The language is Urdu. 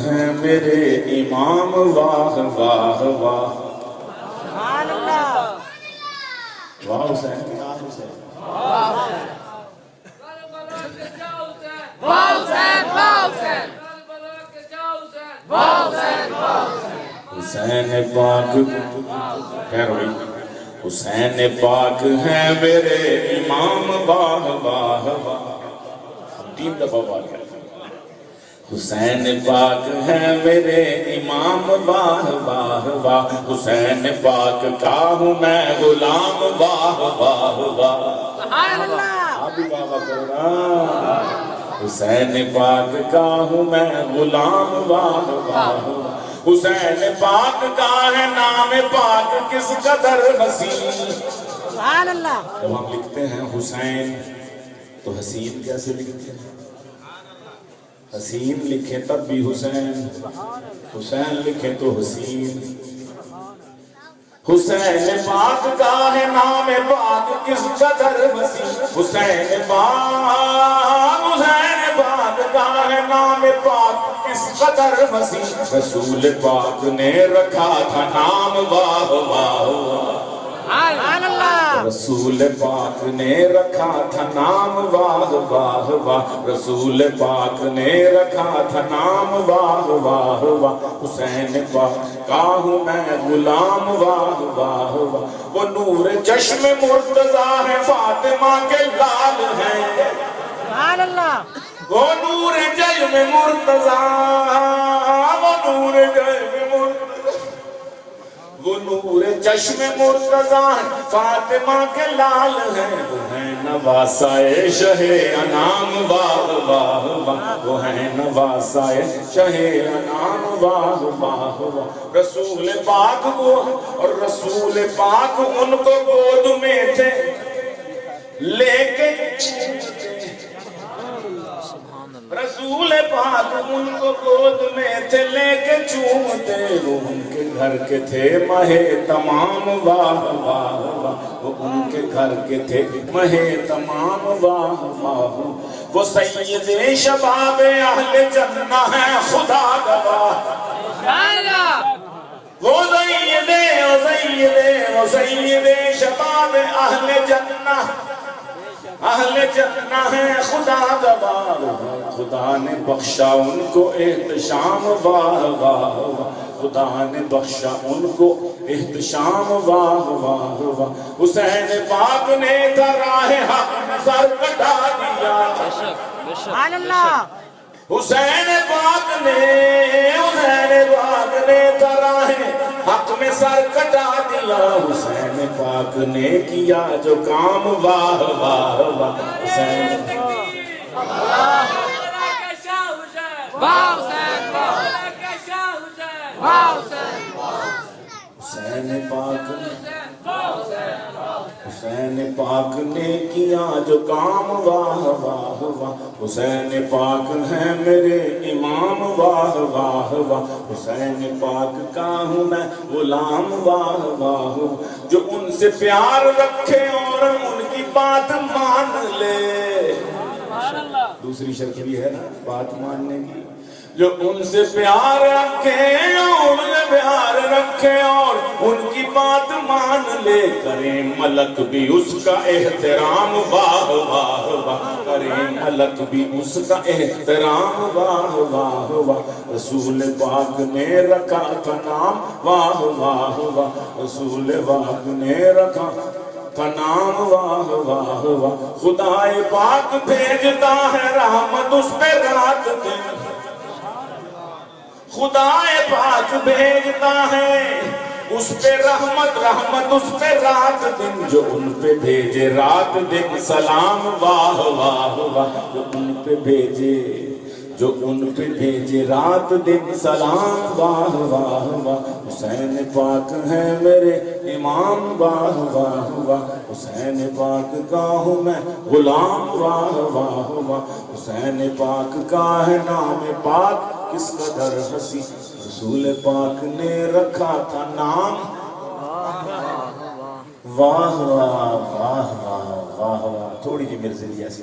ہیں میرے امام واہ واہ واہ سبحان اللہ واہ حسین واہ حسین حسین پاک خیر ہوئی حسین پاک ہیں میرے امام واہ واہ واہ ہم 3 دفعہ واہ کرتے ہیں حسین پاک ہیں میرے امام واہ واہ واہ حسین پاک کا ہوں میں غلام واہ واہ واہ سبحان اللہ آپ بھی واہ واہ کرو نا حسین پاک کا ہوں میں غلام واہ واہ حسین پاک کا ہے نام پاک کس قدر حسین سبحان اللہ جب ہم لکھتے ہیں حسین تو حسین کیسے لکھتے ہیں حسین لکھیں تب بھی حسین حسین لکھیں تو حسین حسین پاک کا ہے نام پاک کس قدر حسین حسین پاک کا ہے نام پاک کس قدر حسین رسول پاک نے رکھا تھا نام واہ واہ سبحان اللہ رسول پاک نے رکھا تھا نام واہ واہ واہ رسول پاک نے رکھا تھا نام واہ واہ واہ حسین پاک کا ہوں میں غلام واہ واہ واہ وہ نور چشم مرتضیٰ ہے فاطمہ کے لال ہیں سبحان اللہ وہ نور جلم مرتضیٰ وہ نور جلم مرتضیٰ وہ نور چشم مرتضیٰ فاطمہ کے لال ہیں وہ ہیں نواسائے شہ انام واہ واہ واہ وہ ہیں نواسائے شہ انام واہ واہ واہ رسول پاک وہ اور رسول پاک ان کو گود میں تھے لے کے رسول پاک ان کو گود میں تھے لے کے چومتے وہ ان کے گھر کے تھے مہ تمام واہ واہ واہ وہ ان کے گھر کے تھے مہ تمام واہ واہ وہ سید شباب اہل جنہ ہے خدا گواہ وہ سید شباب اہل جنہ ہے خدا گواہ خدا نے بخشا ان کو احتشام واہ واہ واہ خدا نے بخشا ان کو احتشام واہ واہ واہ حسین پاک نے راہ حق میں سر کٹا دیا سبحان اللہ حسین پاک نے راہ حق میں سر کٹا دیا حسین پاک نے کیا جو کام واہ واہ واہ حسین حسین پاک نے کیا جو کام واہ واہ واہ حسین پاک ہیں میرے امام واہ واہ واہ حسین پاک کا ہوں میں غلام واہ واہ جو ان سے پیار رکھے اور ان کی بات مان لے دوسری شرط بھی ہے نا بات ماننے کی جو ان سے پیار رکھے اور ان کی بات مان لے کرے ملک بھی اس کا احترام واہ واہ واہ کرے ملک بھی اس کا احترام واہ واہ واہ رسول پاک نے رکھا تھا نام واہ واہ واہ رسول پاک نے رکھا تھا نام واہ واہ واہ خدا پاک بھیجتا ہے رحمت اس پہ رات دن خدا پاک بھیجتا ہے اس پہ رحمت اس پہ رات دن جو ان پہ بھیجے رات دن سلام واہ واہ واہ جو ان پہ بھیجے رات دن سلام واہ واہ واہ حسین پاک ہیں میرے امام واہ واہ واہ حسین پاک کا ہوں میں غلام واہ واہ واہ حسین پاک کا ہے نام پاک کس قدر حسین رسول پاک نے رکھا تھا نام واہ واہ واہ واہ واہ واہ تھوڑی جی میرے سے ایسی